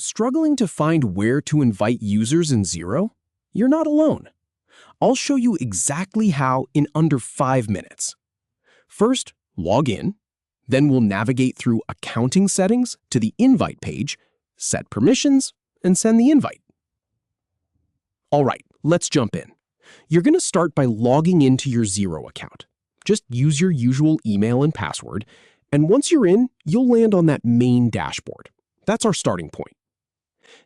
Struggling to find where to invite users in Xero? You're not alone. I'll show you exactly how in under 5 minutes. First, log in. Then we'll navigate through accounting settings to the invite page, set permissions, and send the invite. All right, let's jump in. You're going to start by logging into your Xero account. Just use your usual email and password, and once you're in, you'll land on that main dashboard. That's our starting point.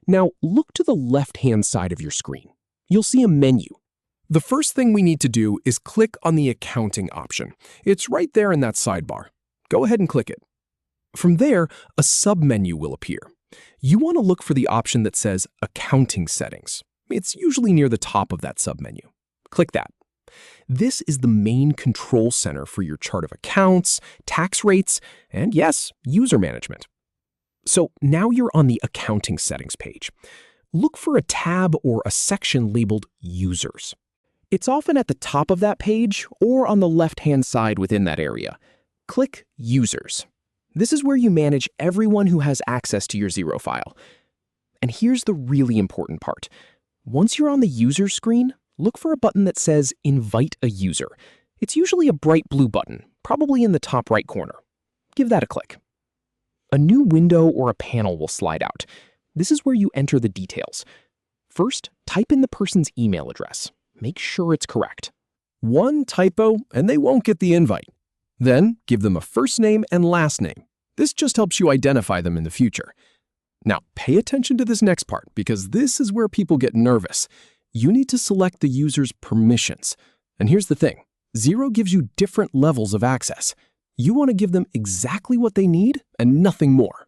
Now, look to the left-hand side of your screen. You'll see a menu. The first thing we need to do is click on the accounting option. It's right there in that sidebar. Go ahead and click it. From there, a submenu will appear. You want to look for the option that says Accounting Settings. It's usually near the top of that submenu. Click that. This is the main control center for your chart of accounts, tax rates, and yes, user management. So now you're on the Accounting Settings page. Look for a tab or a section labeled Users. It's often at the top of that page or on the left-hand side within that area. Click Users. This is where you manage everyone who has access to your Xero file. And here's the really important part. Once you're on the user screen, look for a button that says Invite a User. It's usually a bright blue button, probably in the top right corner. Give that a click. A new window or a panel will slide out. This is where you enter the details. First, type in the person's email address. Make sure it's correct. One typo and they won't get the invite. Then, give them a first name and last name. This just helps you identify them in the future. Now, pay attention to this next part because this is where people get nervous. You need to select the user's permissions. And here's the thing. Xero gives you different levels of access. You want to give them exactly what they need and nothing more.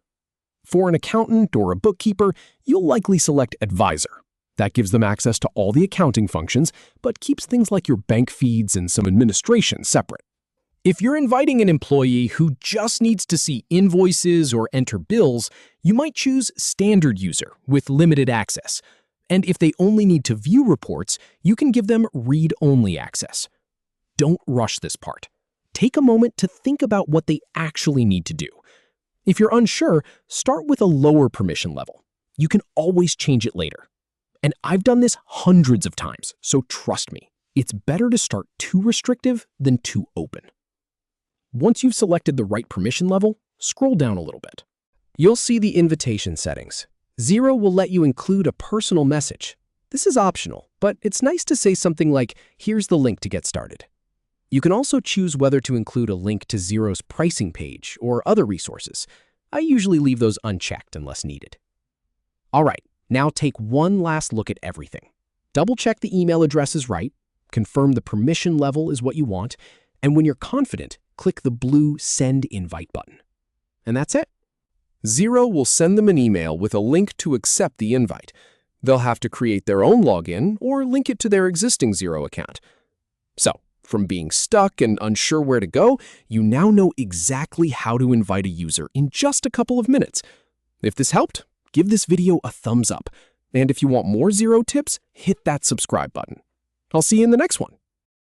For an accountant or a bookkeeper, you'll likely select Advisor. That gives them access to all the accounting functions, but keeps things like your bank feeds and some administration separate. If you're inviting an employee who just needs to see invoices or enter bills, you might choose Standard User with limited access. And if they only need to view reports, you can give them read-only access. Don't rush this part. Take a moment to think about what they actually need to do. If you're unsure, start with a lower permission level. You can always change it later. And I've done this hundreds of times, so trust me, it's better to start too restrictive than too open. Once you've selected the right permission level, scroll down a little bit. You'll see the invitation settings. Xero will let you include a personal message. This is optional, but it's nice to say something like, "Here's the link to get started." You can also choose whether to include a link to Xero's pricing page or other resources. I usually leave those unchecked unless needed. All right, now take one last look at everything. Double-check the email address is right, confirm the permission level is what you want, and when you're confident, click the blue Send Invite button. And that's it. Xero will send them an email with a link to accept the invite. They'll have to create their own login or link it to their existing Xero account. So, from being stuck and unsure where to go, you now know exactly how to invite a user in just a couple of minutes. If this helped, give this video a thumbs up. And if you want more Xero tips, hit that subscribe button. I'll see you in the next one.